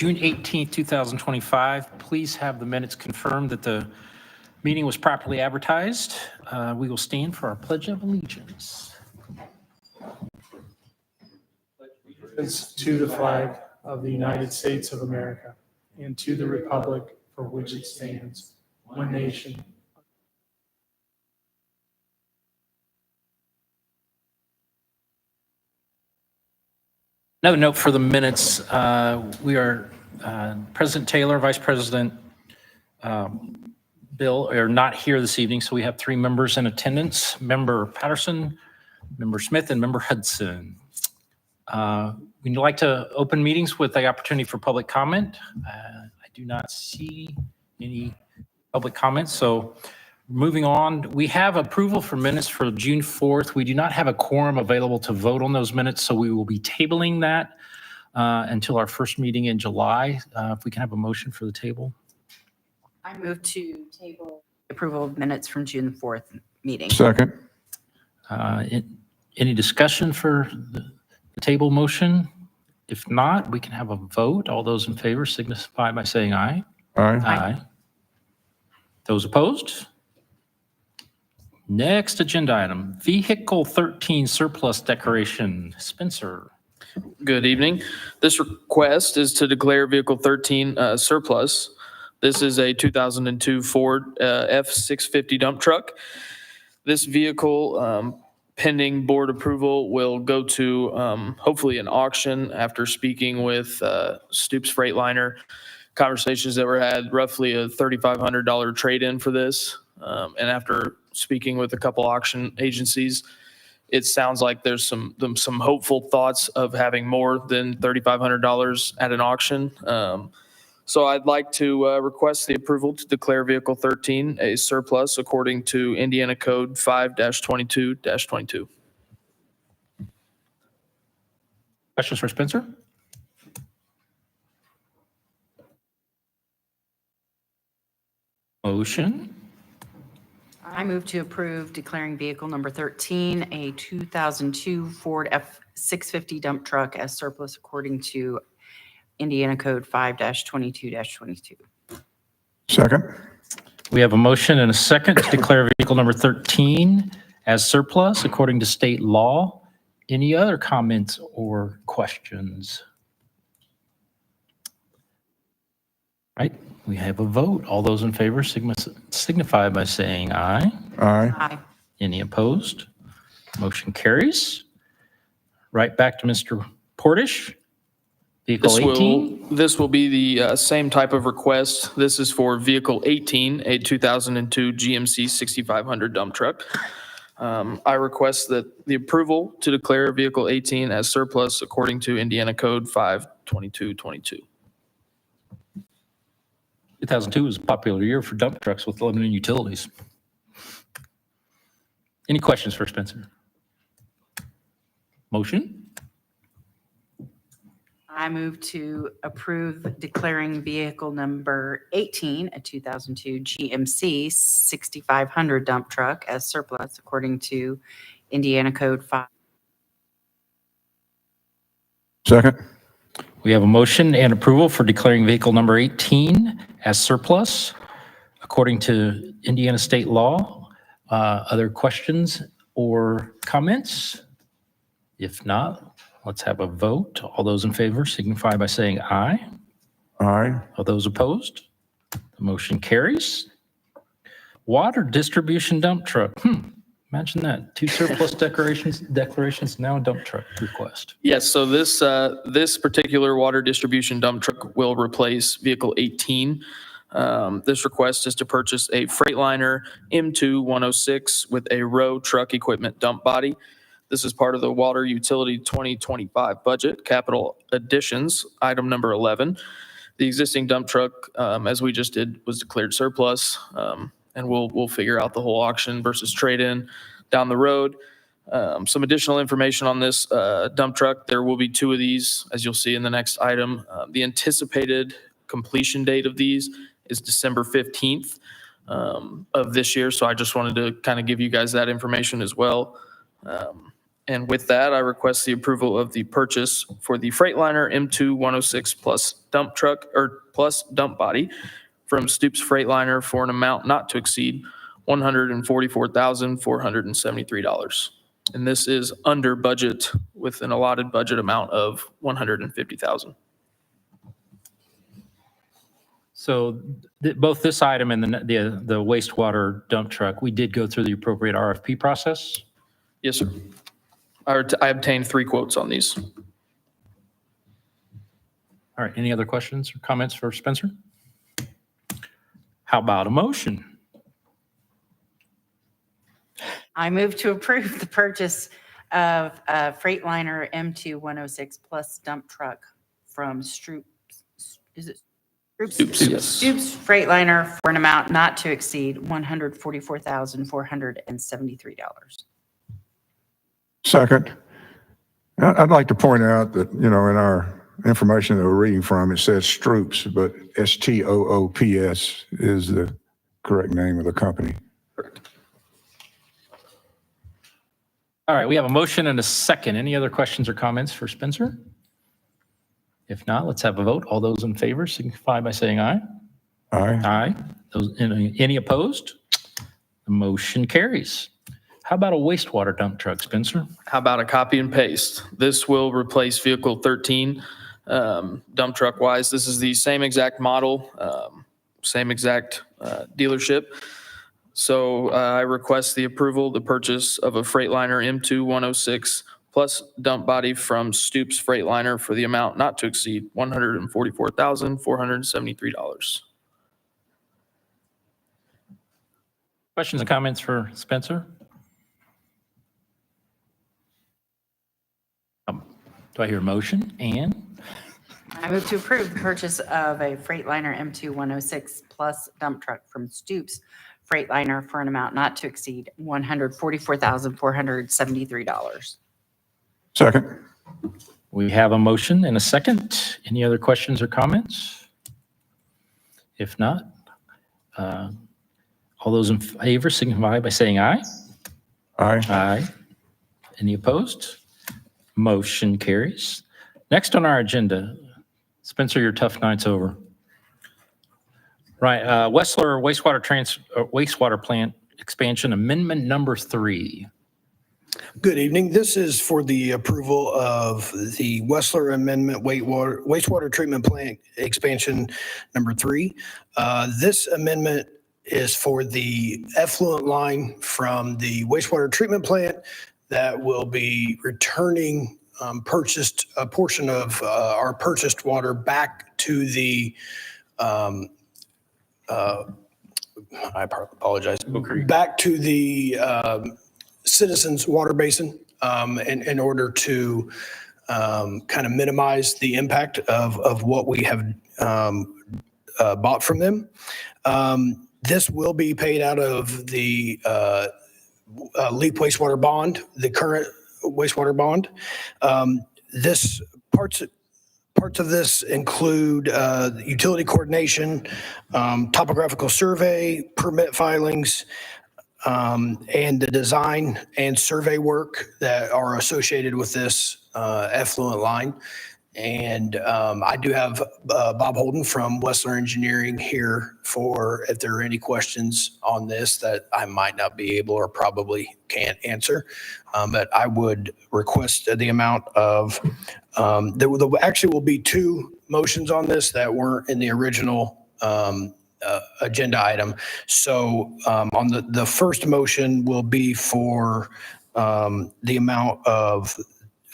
June 18th, 2025. Please have the minutes confirmed that the meeting was properly advertised. We will stand for our Pledge of Allegiance. To the flag of the United States of America and to the republic for which it stands, one nation. Another note for the minutes, we are, President Taylor, Vice President Bill are not here this evening, so we have three members in attendance, Member Patterson, Member Smith, and Member Hudson. We'd like to open meetings with the opportunity for public comment. I do not see any public comments, so moving on. We have approval for minutes for June 4th. We do not have a quorum available to vote on those minutes, so we will be tabling that until our first meeting in July. If we can have a motion for the table. I move to table approval of minutes from June 4th meeting. Second. Any discussion for the table motion? If not, we can have a vote. All those in favor signify by saying aye. Aye. Aye. Those opposed? Next agenda item, Vehicle 13 surplus declaration. Spencer. Good evening. This request is to declare Vehicle 13 surplus. This is a 2002 Ford F-650 dump truck. This vehicle, pending board approval, will go to hopefully an auction after speaking with Stoops Freightliner. Conversations that were had, roughly a $3,500 trade-in for this. And after speaking with a couple auction agencies, it sounds like there's some hopeful thoughts of having more than $3,500 at an auction. So I'd like to request the approval to declare Vehicle 13 a surplus according to Indiana Code 5-22-22. Questions for Spencer? Motion. I move to approve declaring vehicle number 13 a 2002 Ford F-650 dump truck as surplus according to Indiana Code 5-22-22. Second. We have a motion and a second to declare vehicle number 13 as surplus according to state law. Any other comments or questions? Right, we have a vote. All those in favor signify by saying aye. Aye. Aye. Any opposed? Motion carries. Right back to Mr. Portish. Vehicle 18. This will be the same type of request. This is for Vehicle 18, a 2002 GMC 6500 dump truck. I request that the approval to declare Vehicle 18 as surplus according to Indiana Code 5-22-22. 2002 was a popular year for dump trucks with limited utilities. Any questions for Spencer? Motion? I move to approve declaring vehicle number 18 a 2002 GMC 6500 dump truck as surplus according to Indiana Code 5. Second. We have a motion and approval for declaring vehicle number 18 as surplus according to Indiana state law. Other questions or comments? If not, let's have a vote. All those in favor signify by saying aye. Aye. All those opposed? The motion carries. Water distribution dump truck. Imagine that. Two surplus declarations, now a dump truck request. Yes, so this particular water distribution dump truck will replace Vehicle 18. This request is to purchase a Freightliner M2 106 with a row truck equipment dump body. This is part of the Water Utility 2025 budget, capital additions, item number 11. The existing dump truck, as we just did, was declared surplus, and we'll figure out the whole auction versus trade-in down the road. Some additional information on this dump truck. There will be two of these, as you'll see in the next item. The anticipated completion date of these is December 15th of this year, so I just wanted to kind of give you guys that information as well. And with that, I request the approval of the purchase for the Freightliner M2 106 plus dump truck or plus dump body from Stoops Freightliner for an amount not to exceed $144,473. And this is under budget with an allotted budget amount of $150,000. So both this item and the wastewater dump truck, we did go through the appropriate RFP process. Yes, sir. I obtained 3 quotes on these. All right, any other questions or comments for Spencer? How about a motion? I move to approve the purchase of a Freightliner M2 106 plus dump truck from Stoops. Is it Stoops? Stoops, yes. Stoops Freightliner for an amount not to exceed $144,473. Second. I'd like to point out that, in our information that we're reading from, it says Stoops, but Stoops is the correct name of the company. All right, we have a motion and a second. Any other questions or comments for Spencer? If not, let's have a vote. All those in favor signify by saying aye. Aye. Aye. Any opposed? The motion carries. How about a wastewater dump truck, Spencer? How about a copy and paste? This will replace vehicle 13, dump truck wise. This is the same exact model, same exact dealership. So I request the approval, the purchase of a Freightliner M2 106 plus dump body from Stoops Freightliner for the amount not to exceed $144,473. Questions and comments for Spencer? Do I hear a motion? And I move to approve the purchase of a Freightliner M2 106 plus dump truck from Stoops Freightliner for an amount not to exceed $144,473. Second. we have a motion and a second. Any other questions or comments? If not, all those in favor signify by saying aye. Aye. Aye. Any opposed? Motion carries. Next on our agenda, Spencer, your tough night's over. Right, Westler wastewater plant expansion amendment number 3. Good evening. This is for the approval of the Westler Amendment wastewater treatment plant expansion number 3. This amendment is for the effluent line from the wastewater treatment plant that will be returning a portion of our purchased water back to the I apologize. Back to the citizens' water basin in order to kind of minimize the impact of what we have bought from them. This will be paid out of the LEAP wastewater bond, the current wastewater bond. This parts of this include utility coordination, topographical survey, permit filings, and the design and survey work that are associated with this effluent line. And I do have Bob Holden from Westler Engineering here for if there are any questions on this that I might not be able or probably can't answer. But I would request the amount of, there actually will be 2 motions on this that weren't in the original agenda item. So on the first motion will be for the amount of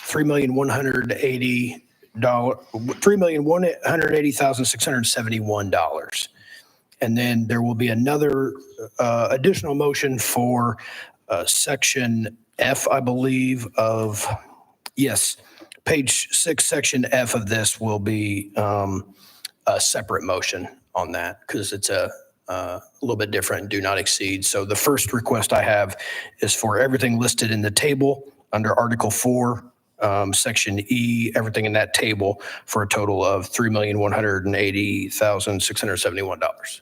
$3,180,671. And then there will be another additional motion for section F, I believe, of, yes, page 6, section F of this will be a separate motion on that because it's a little bit different, do not exceed. So the first request I have is for everything listed in the table under Article 4, Section E, everything in that table for a total of $3,180,671.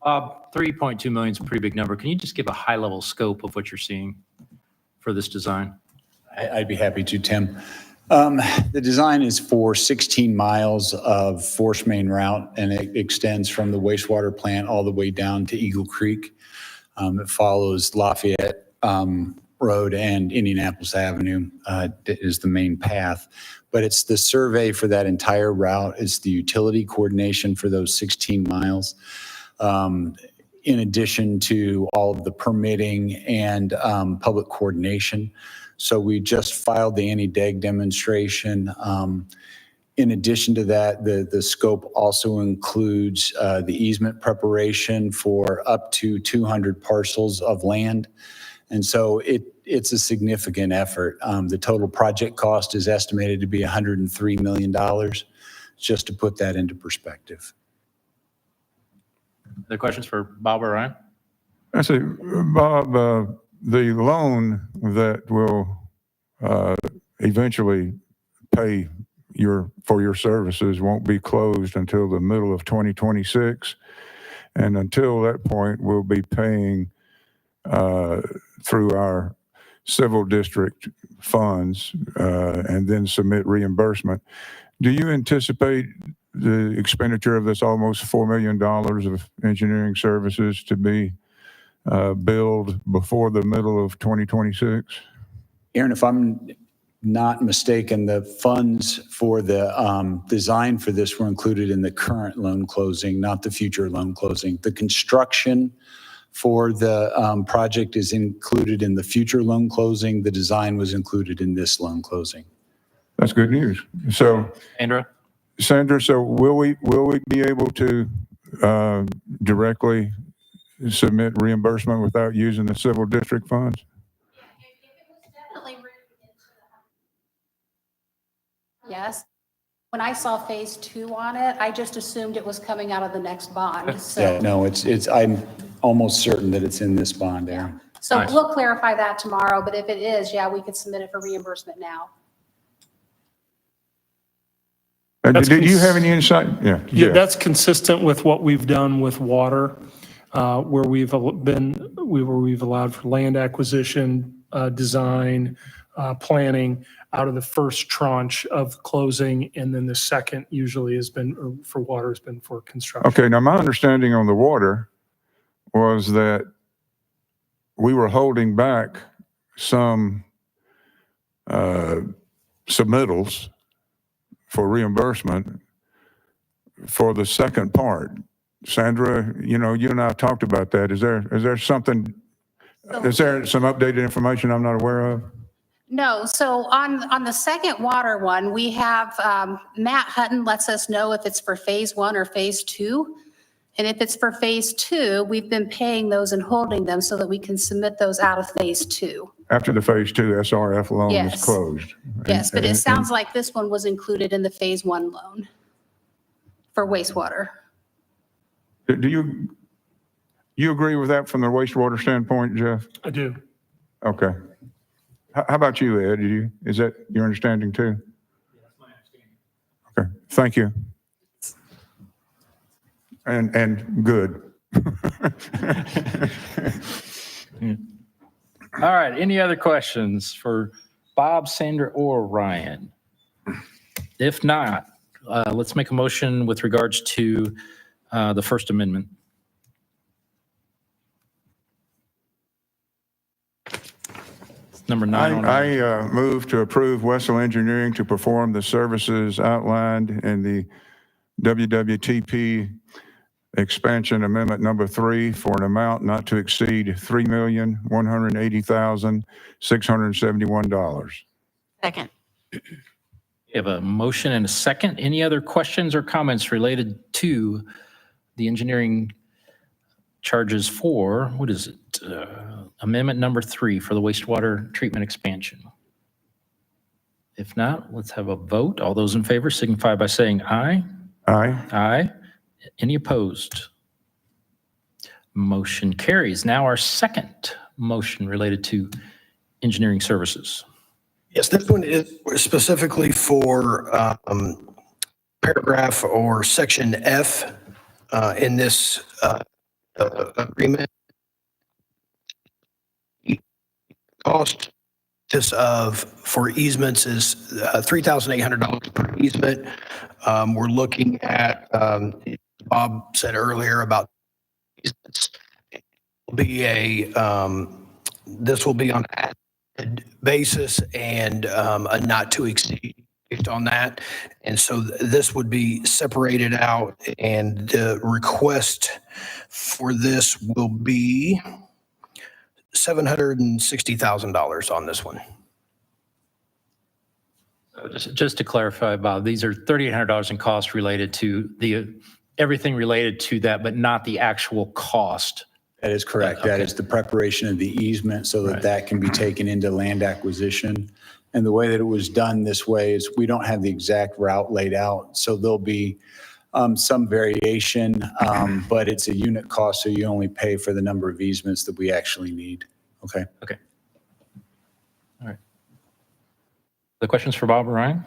3.2 million is a pretty big number. Can you just give a high-level scope of what you're seeing for this design? I'd be happy to, Tim. The design is for 16 miles of force main route, and it extends from the wastewater plant all the way down to Eagle Creek. It follows Lafayette Road and Indianapolis Avenue is the main path. But it's the survey for that entire route. It's the utility coordination for those 16 miles. In addition to all of the permitting and public coordination. So we just filed the anti-DEG demonstration. In addition to that, the scope also includes the easement preparation for up to 200 parcels of land. And so it's a significant effort. The total project cost is estimated to be $103 million, just to put that into perspective. Other questions for Bob or Ryan? I say, Bob, the loan that will eventually pay for your services won't be closed until the middle of 2026. And until that point, we'll be paying through our civil district funds and then submit reimbursement. Do you anticipate the expenditure of this almost $4 million of engineering services to be billed before the middle of 2026? Aaron, if I'm not mistaken, the funds for the design for this were included in the current loan closing, not the future loan closing. The construction for the project is included in the future loan closing. The design was included in this loan closing. That's good news. So, Sandra, so will we be able to directly submit reimbursement without using the civil district funds? Yes. When I saw phase 2 on it, I just assumed it was coming out of the next bond. Yeah, So, no, I'm almost certain that it's in this bond, Aaron. so Nice. we'll clarify that tomorrow, but if it is, yeah, we could submit it for reimbursement now. That's Did you have any insight? Yeah. Yeah, that's consistent with what we've done with water, where we've allowed for land acquisition, design, planning out of the first tranche of closing, and then the second usually has been, for water, has been for construction. Okay, now my understanding on the water was that we were holding back some submittals for reimbursement for the second part. Sandra, you and I talked about that. Is there something, is there some updated information I'm not aware of? No, so on the second water one, we have, Matt Hutton lets us know if it's for phase 1 or phase 2. And if it's for phase 2, we've been paying those and holding them so that we can submit those out of phase 2. After the phase 2 SRF loan is Yes. closed. Yes, but it And- sounds like this one was included in the phase 1 loan for wastewater. Do you agree with that from the wastewater standpoint, Jeff? I do. Okay. How about you, Ed? Is that your understanding too? Yeah, that's my understanding. Okay, thank you. And good. All right, any other questions for Bob, Sandra, or Ryan? If not, let's make a motion with regards to the First Amendment. Number 9. I move to approve Wessel Engineering to perform the services outlined in the WWTP Expansion Amendment Number 3 for an amount not to exceed $3,180,671. Second. We have a motion and a second. Any other questions or comments related to the engineering charges for, what is it? Amendment number 3 for the wastewater treatment expansion. If not, let's have a vote. All those in favor signify by saying aye. Aye. Aye. Any opposed? Motion carries. Now our second motion related to engineering services. Yes, this one is specifically for paragraph or section F in this agreement. Cost practice of for easements is $3,800 per easement. We're looking at, Bob said earlier about easements. This will be on an basis and a not to exceed based on that. And so this would be separated out, and the request for this will be $760,000 on this one. Just to clarify, Bob, these are $3,800 in costs related to everything related to that, but not the actual cost. That is correct. Okay. That is the preparation of the easement so that Right. that can be taken into land acquisition. And the way that it was done this way is we don't have the exact route laid out. So there'll be some variation, but it's a unit cost, so you only pay for the number of easements that we actually need. Okay. Okay. All right. The questions for Bob or Ryan?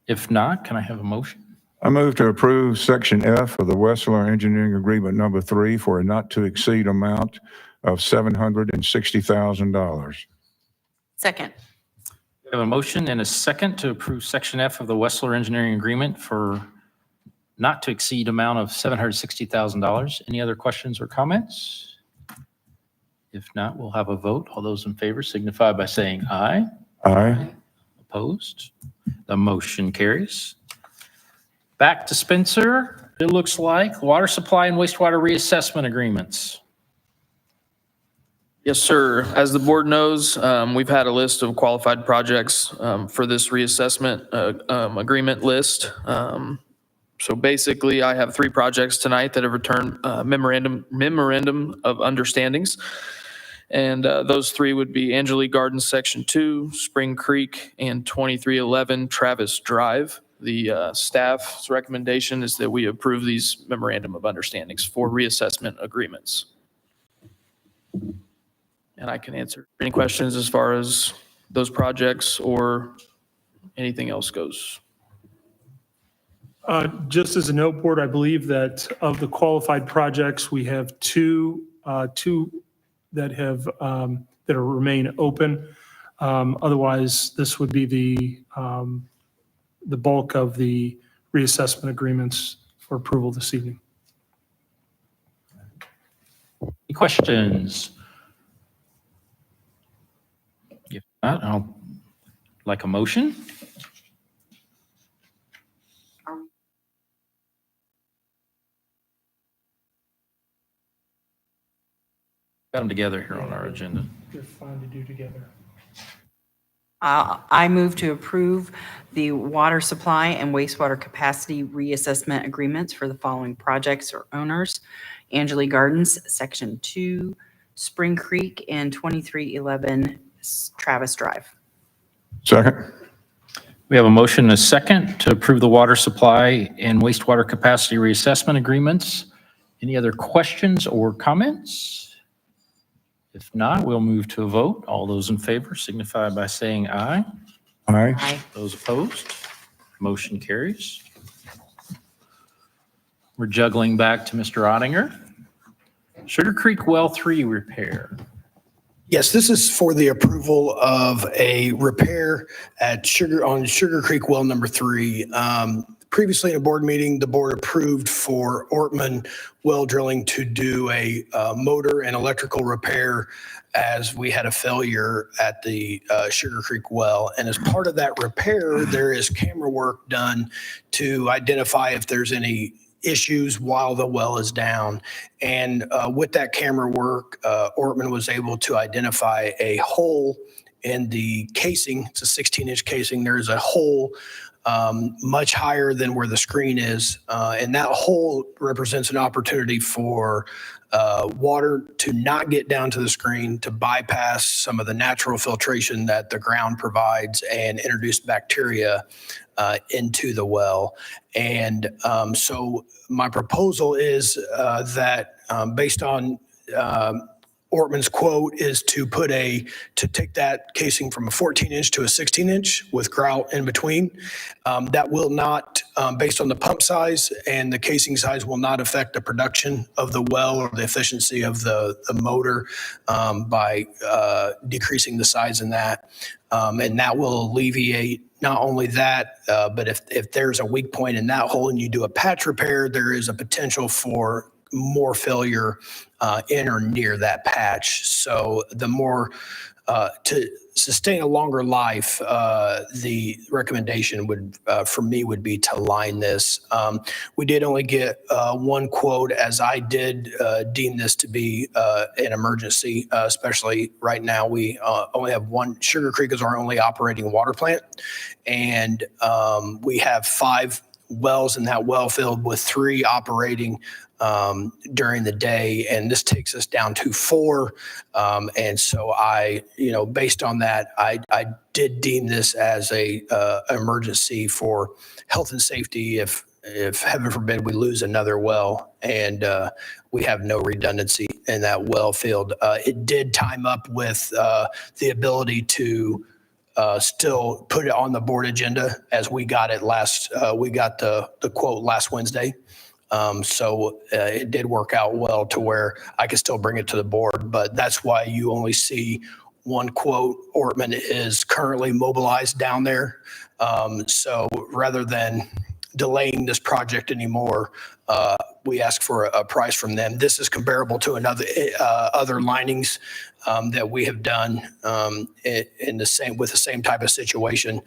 If not, can I have a motion? I move to approve Section F of the Westler Engineering Agreement Number 3 for a not-to-exceed amount of $760,000. Second. We have a motion and a second to approve Section F of the Westler Engineering Agreement for not to exceed amount of $760,000. Any other questions or comments? If not, we'll have a vote. All those in favor signify by saying aye. Aye. Opposed? The motion carries. Back to Spencer, it looks like water supply and wastewater reassessment agreements. Yes, sir. As the board knows, we've had a list of qualified projects for this reassessment agreement list. So basically, I have 3 projects tonight that have returned memorandum of understandings. And those 3 would be Angeli Gardens Section 2, Spring Creek, and 2311 Travis Drive. The staff's recommendation is that we approve these memorandum of understandings for reassessment agreements. And I can answer any questions as far as those projects or anything else goes. Just as a note, Board, I believe that of the qualified projects, we have two that remain open. Otherwise, this would be the bulk of the reassessment agreements for approval this evening. Any questions? If not, I'll like a motion. Got them together here on our agenda. They're fine to do together. I move to approve the water supply and wastewater capacity reassessment agreements for the following projects or owners: Angeli Gardens, Section 2, Spring Creek, and 2311 Travis Drive. Second. We have a motion and a second to approve the water supply and wastewater capacity reassessment agreements. Any other questions or comments? If not, we'll move to a vote. All those in favor signify by saying aye. Aye. Aye. Those opposed, motion carries. We're juggling back to Mr. Ottinger. Sugar Creek Well 3 repair. Yes, this is for the approval of a repair at Sugar Creek Well number 3. Previously in a board meeting, the board approved for Ortman Well Drilling to do a motor and electrical repair as we had a failure at the Sugar Creek Well. And as part of that repair, there is camera work done to identify if there's any issues while the well is down. And with that camera work, Ortman was able to identify a hole in the casing. It's a 16-inch casing. There's a hole much higher than where the screen is. And that hole represents an opportunity for water to not get down to the screen, to bypass some of the natural filtration that the ground provides and introduce bacteria into the well. And so my proposal is that based on Ortman's quote is to take that casing from a 14-inch to a 16-inch with grout in between. That will not, based on the pump size and the casing size, will not affect the production of the well or the efficiency of the motor by decreasing the size in that. And that will alleviate not only that, but if there's a weak point in that hole and you do a patch repair, there is a potential for more failure in or near that patch. So the more to sustain a longer life, the recommendation would, for me, would be to line this. We did only get one quote, as I did deem this to be an emergency, especially right now. We only have one. Sugar Creek is our only operating water plant, and we have 5 wells in that well field with 3 operating during the day, and this takes us down to 4. And so based on that, I did deem this as a emergency for health and safety. If heaven forbid we lose another well and we have no redundancy in that well field, it did time up with the ability to still put it on the board agenda as we got it we got the quote last Wednesday. So it did work out well to where I could still bring it to the board, but that's why you only see one quote. Ortman is currently mobilized down there. So rather than delaying this project anymore, we ask for a price from them. This is comparable to other linings that we have done with the same type of situation,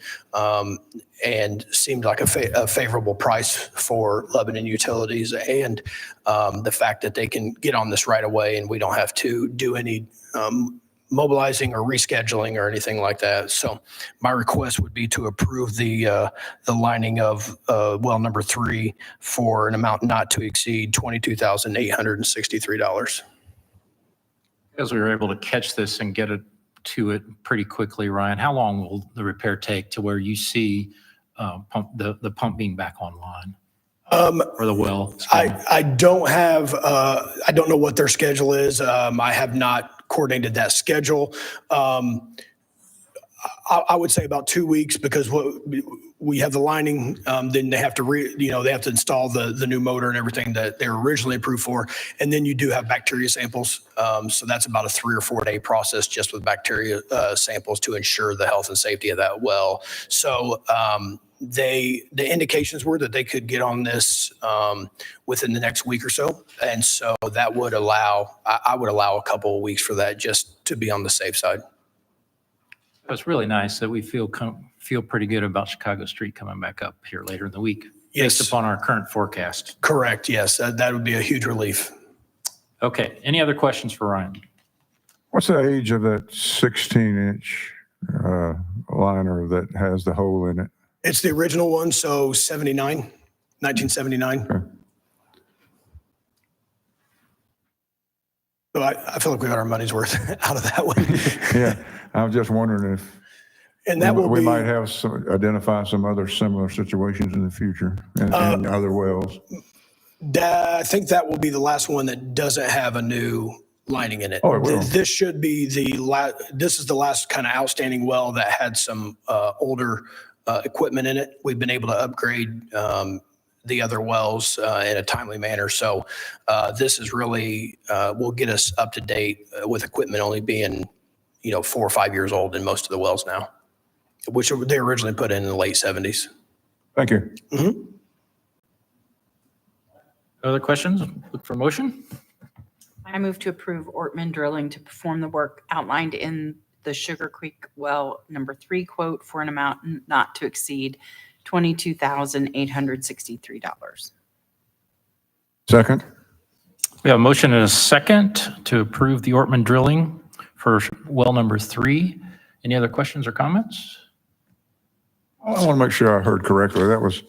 and seemed like a favorable price for Lebanon Utilities, and the fact that they can get on this right away and we don't have to do any mobilizing or rescheduling or anything like that. So my request would be to approve the lining of well number 3 for an amount not to exceed $22,863. Because we were able to catch this and get it to it pretty quickly, Ryan, how long will the repair take to where you see the pump being back online? Or the well? I don't know what their schedule is. I have not coordinated that schedule. I would say about 2 weeks, because we have the lining, then they have to they have to install the new motor and everything that they were originally approved for, and then you do have bacteria samples. So that's about a 3 or 4 day process just with bacteria samples to ensure the health and safety of that well. So the indications were that they could get on this within the next week or so, and so that would I would allow a couple of weeks for that just to be on the safe side. It's really nice that we feel pretty good about Chicago Street coming back up here later in the week. Yes. Based upon our current forecast. Correct. Yes, that would be a huge relief. Okay. Any other questions for Ryan? What's the age of that 16-inch liner that has the hole in it? It's the original one, so 1979. Okay. So I feel like we got our money's worth out of that one. Yeah, I was just wondering if And that will we be, might have identify some other similar situations in the future in other wells. I think that will be the last one that doesn't have a new lining in it. Oh, it will. This should be this is the last kind of outstanding well that had some older equipment in it. We've been able to upgrade the other wells in a timely manner. So this is really will get us up to date with equipment only being 4 or 5 years old in most of the wells now, which they originally put in the late 70s. Thank you. Mm-hmm. Other questions? Look for motion. I move to approve Ortman Drilling to perform the work outlined in the Sugar Creek well number 3 quote for an amount not to exceed $22,863. Second. We have a motion and a second to approve the Ortman Drilling for well number 3. Any other questions or comments? I want to make sure I heard correctly. That was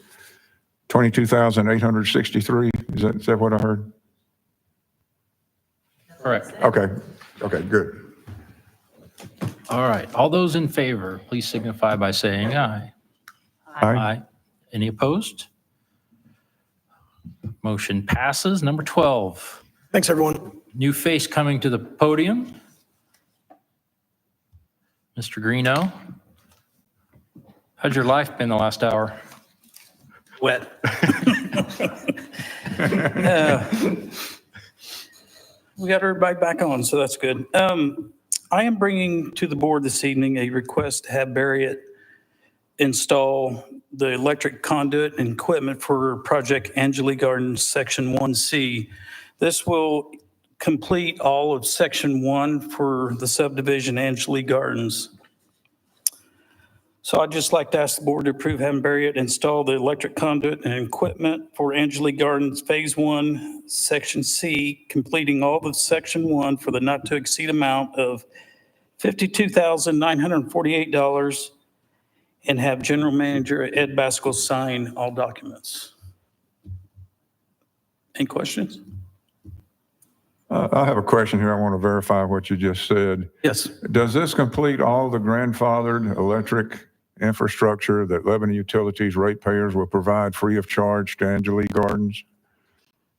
22,863. Is that what I heard? Correct. Okay. Okay, good. All right. All those in favor, please signify by saying aye. Aye. Any opposed? Motion passes. Number 12. Thanks, everyone. New face coming to the podium. Mr. Greeno. How's your life been the last hour? Wet. We got everybody back on, so that's good. I am bringing to the board this evening a request to have Barriott install the electric conduit and equipment for Project Angeli Gardens Section 1C. This will complete all of Section 1 for the subdivision Angeli Gardens. So I'd just like to ask the board to approve having Barriott install the electric conduit and equipment for Angeli Gardens Phase 1, Section C, completing all of Section 1 for the not to exceed amount of $52,948, and have General Manager Ed Baskell sign all documents. Any questions? I have a question here. I want to verify what you just said. Yes. Does this complete all the grandfathered electric infrastructure that Lebanon Utilities ratepayers will provide free of charge to Angeli Gardens?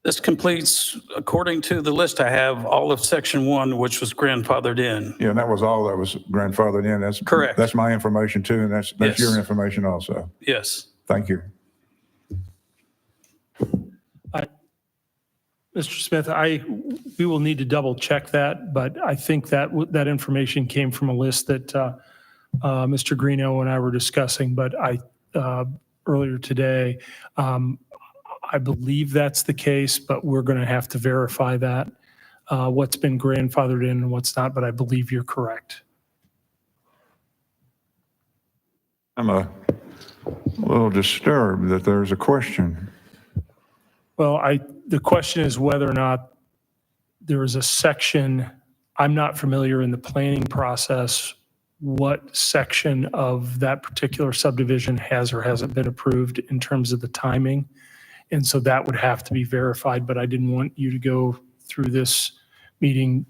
This completes, according to the list I have, all of Section 1, which was grandfathered in. Yeah, and that was all that was grandfathered in. That's Correct. That's my information too, and that's Yes. your information also. Yes. Thank you. Mr. Smith, we will need to double check that, but I think that that information came from a list that Mr. Greeno and I were discussing, but earlier today, I believe that's the case, but we're going to have to verify that, what's been grandfathered in and what's not, but I believe you're correct. I'm a little disturbed that there's a question. Well, the question is whether or not there is a section, I'm not familiar in the planning process, what section of that particular subdivision has or hasn't been approved in terms of the timing. And so that would have to be verified, but I didn't want you to go through this meeting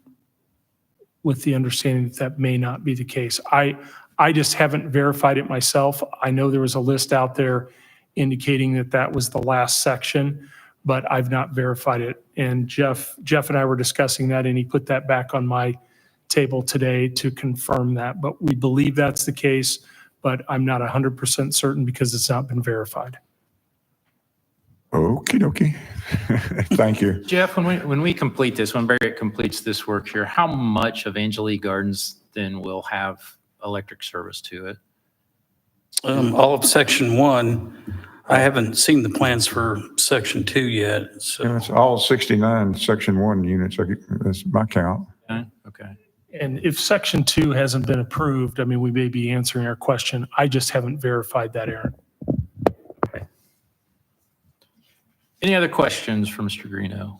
with the understanding that that may not be the case. I just haven't verified it myself. I know there was a list out there indicating that that was the last section, but I've not verified it. And Jeff and I were discussing that, and he put that back on my table today to confirm that. But we believe that's the case, but I'm not 100% certain because it's not been verified. Okie dokie. Thank you. Jeff, when we complete this, when Barriott completes this work here, how much of Angeli Gardens then will have electric service to it? All of Section 1. I haven't seen the plans for Section 2 yet, Yeah, so. it's all 69 Section 1 units. That's my count. Okay. And if Section 2 hasn't been approved, I mean, we may be answering our question. I just haven't verified that, Aaron. Any other questions for Mr. Greeno?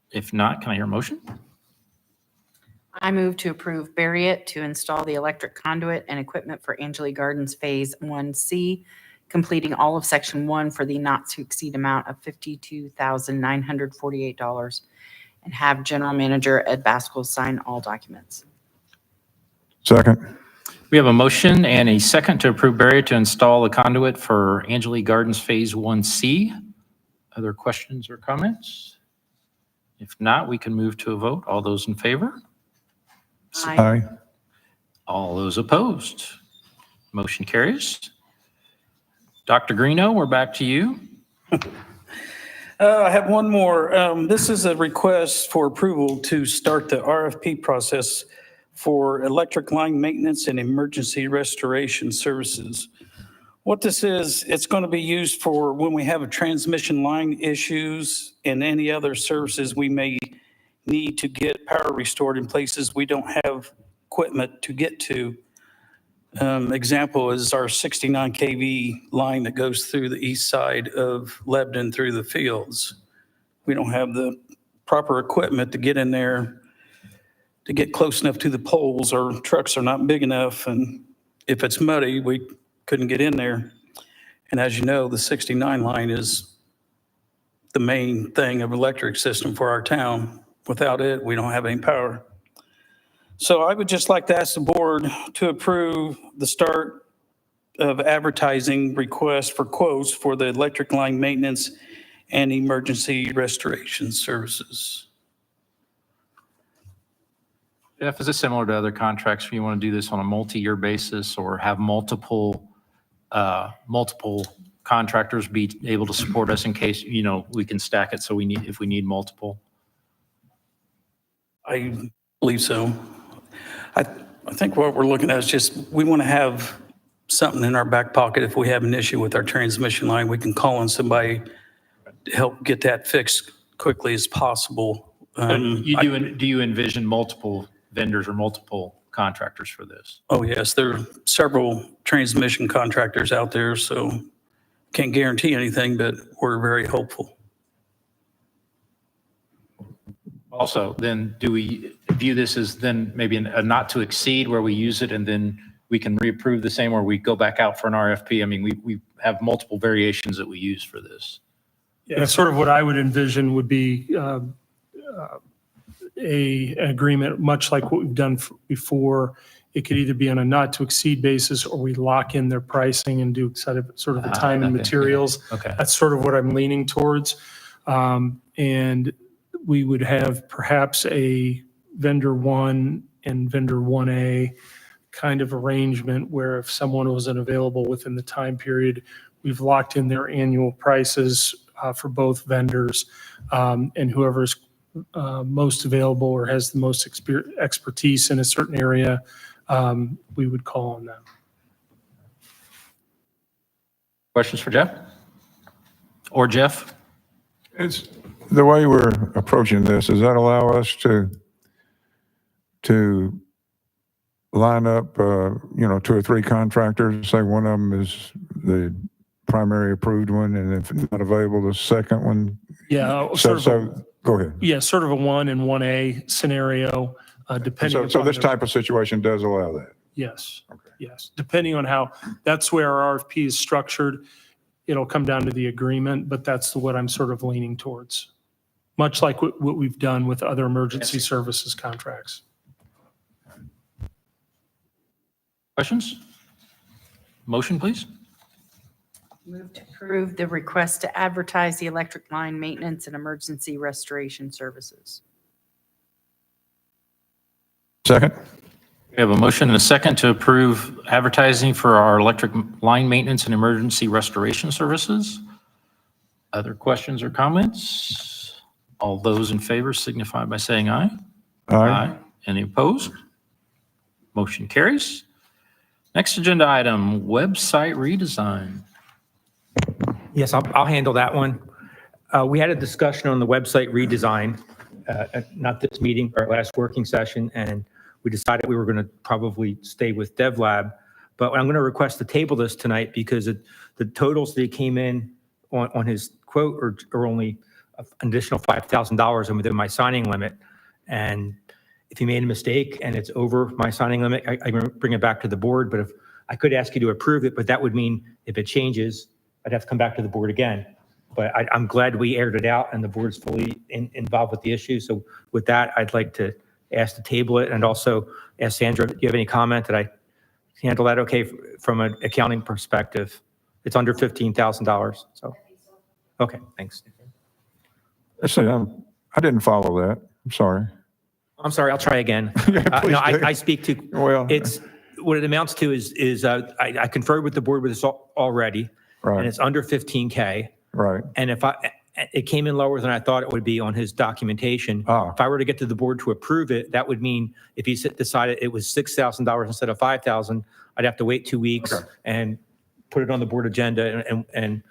If not, can I hear a motion? I move to approve Barriott to install the electric conduit and equipment for Angeli Gardens Phase 1C, completing all of Section 1 for the not to exceed amount of $52,948, and have General Manager Ed Baskell sign all documents. Second. We have a motion and a second to approve Barriott to install the conduit for Angeli Gardens Phase 1C. Other questions or comments? If not, we can move to a vote. All those in favor? Aye. All those opposed? Motion carries. Dr. Greeno, we're back to you. I have one more. This is a request for approval to start the RFP process for electric line maintenance and emergency restoration services. What this is, it's going to be used for when we have a transmission line issues and any other services we may need to get power restored in places we don't have equipment to get to. Example is our 69 kV line that goes through the east side of Lebanon through the fields. We don't have the proper equipment to get in there to get close enough to the poles. Our trucks are not big enough, and if it's muddy, we couldn't get in there. And as you know, the 69 line is the main thing of electric system for our town. Without it, we don't have any power. So I would just like to ask the board to approve the start of advertising requests for quotes for the electric line maintenance and emergency restoration services. Jeff, is this similar to other contracts? You want to do this on a multi-year basis or have multiple contractors be able to support us in case, we can stack it so if we need multiple? I believe so. I think what we're looking at is just, we want to have something in our back pocket. If we have an issue with our transmission line, we can call on somebody to help get that fixed quickly as possible. Do you envision multiple vendors or multiple contractors for this? Oh, yes, there are several transmission contractors out there, so can't guarantee anything, but we're very hopeful. Also, then do we view this as then maybe a not to exceed where we use it and then we can reapprove the same, or we go back out for an RFP? I mean, we have multiple variations that we use for this. Yeah, sort of what I would envision would be an agreement, much like what we've done before. It could either be on a not to exceed basis, or we lock in their pricing and do sort of the time and Okay, materials. Okay. That's sort of what I'm leaning towards. And we would have perhaps a vendor 1 and vendor 1A kind of arrangement where if someone wasn't available within the time period, we've locked in their annual prices for both vendors, and whoever's most available or has the most expertise in a certain area, we would call on them. Questions for Jeff? Or Jeff? It's the way we're approaching this. Does that allow us to line up, 2 or 3 contractors? Say one of them is the primary approved one, and if not available, the second one. Yeah, So go ahead. Yeah, sort of a 1 and 1A scenario, depending So upon this the- type of situation does allow that. Yes. Okay. Yes, depending on how, that's where our RFP is structured. It'll come down to the agreement, but that's what I'm sort of leaning towards. Much like what we've done with other emergency services contracts. Questions? Motion, please. Move to approve the request to advertise the electric line maintenance and emergency restoration services. Second? We have a motion and a second to approve advertising for our electric line maintenance and emergency restoration services. Other questions or comments? All those in favor signify by saying aye. Aye. Any opposed? Motion carries. Next agenda item, website redesign. Yes, I'll handle that one. We had a discussion on the website redesign, not this meeting, our last working session, and we decided we were going to probably stay with DevLab. But I'm going to request to table this tonight because the totals that came in on his quote are only an additional $5,000 and within my signing limit. And if he made a mistake and it's over my signing limit, I'm going to bring it back to the board. But if I could ask you to approve it, but that would mean if it changes, I'd have to come back to the board again. But I'm glad we aired it out and the board's fully involved with the issue. So with that, I'd like to ask to table it and also ask Sandra, do you have any comment that I handle that okay from an accounting perspective? It's under $15,000. So, okay, thanks. I didn't follow that. I'm sorry. I'm sorry, I'll try again. Please do. I speak to, Well, it's, what it amounts to is I conferred with the board with this already, and right, it's under 15K. right. And it came in lower than I thought it would be on his documentation. Ah. If I were to get to the board to approve it, that would mean if he decided it was $6,000 instead of $5,000, I'd have to wait 2 weeks Okay. and put it on the board agenda and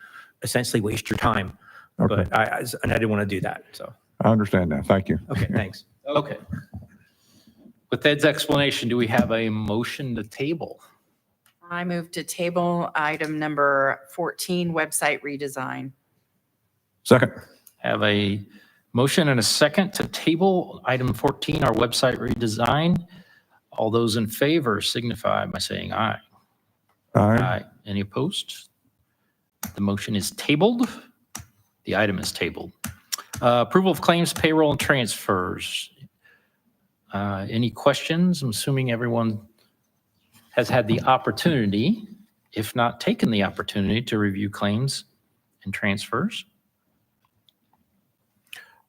essentially waste your time. Okay. But I didn't want to do that. So, I understand now. Thank you. okay, thanks. Okay. With Ed's explanation, do we have a motion to table? I move to table item number 14, website redesign. Second? Have a motion and a second to table item 14, our website redesign. All those in favor signify by saying aye. Aye. Any opposed? The motion is tabled. The item is tabled. Approval of claims, payroll, and transfers. Any questions? I'm assuming everyone has had the opportunity, if not taken the opportunity, to review claims and transfers.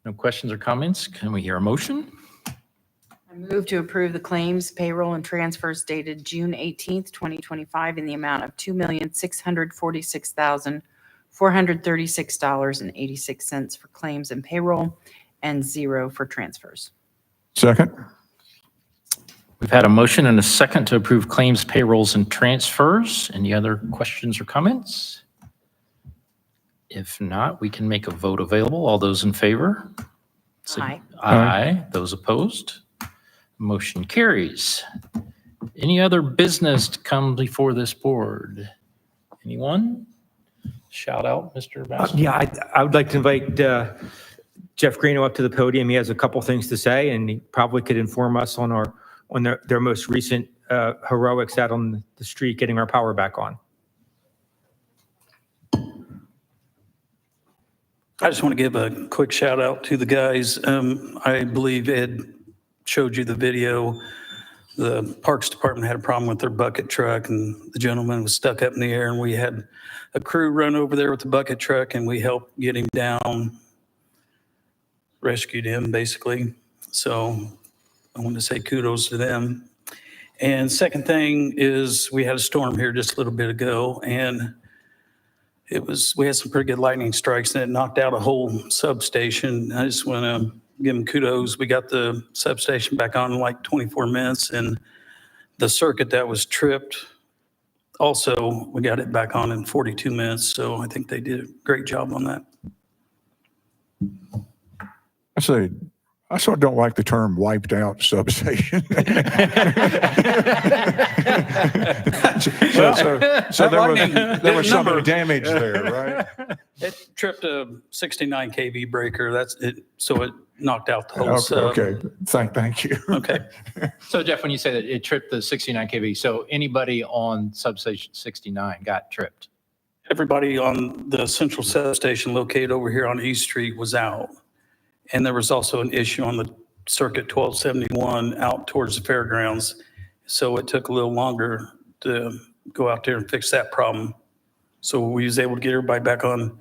No questions or comments? Can we hear a motion? I Move to approve the claims, payroll, and transfers dated June 18th, 2025 in the amount of $2,646,436.86 for claims and payroll and 0 for transfers. Second? We've had a motion and a second to approve claims, payrolls, and transfers. Any other questions or comments? If not, we can make a vote available. All those in favor? Aye. Aye. Those opposed? Motion carries. Any other business to come before this board? Anyone? Shout out, Mr. Bassel. Yeah, I would like to invite Jeff Greeno up to the podium. He has a couple things to say, and he probably could inform us on their most recent heroics out on the street, getting our power back on. I just want to give a quick shout out to the guys. I believe Ed showed you the video. The Parks Department had a problem with their bucket truck and the gentleman was stuck up in the air, and we had a crew run over there with the bucket truck and we helped get him down, rescued him basically. So I want to say kudos to them. And second thing is we had a storm here just a little bit ago, and we had some pretty good lightning strikes, and it knocked out a whole substation. I just want to give them kudos. We got the substation back on in like 24 minutes, and the circuit that was tripped, also, we got it back on in 42 minutes. So I think they did a great job on that. I sort of don't like the term wiped out substation. So there was some damage there, right? It tripped a 69 kV breaker. That's it. So it knocked out the whole sub. Okay. Thank you. Okay. So Jeff, when you say that it tripped the 69 kV, so anybody on substation 69 got tripped? Everybody on the central substation located over here on East Street was out. And there was also an issue on the circuit 1271 out towards the fairgrounds. So it took a little longer to go out there and fix that problem. So we was able to get everybody back on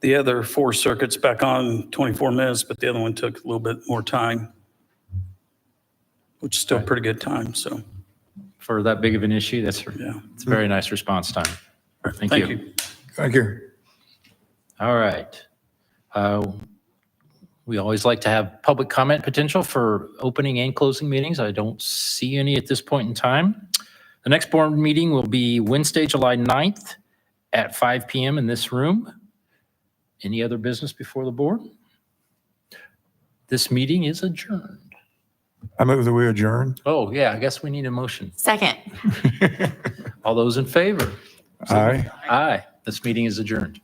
the other 4 circuits back on in 24 minutes, but the other one took a little bit more time, which is still pretty good time. So For that big of an issue, it's a very nice response time. Thank you. Thank you. All right. We always like to have public comment potential for opening and closing meetings. I don't see any at this point in time. The next board meeting will be Wednesday, July 9th at 5 p.m. in this room. Any other business before the board? This meeting is adjourned. I move that we adjourn. Oh, yeah, I guess we need a motion. Second. All those in favor? Aye. Aye. This meeting is adjourned.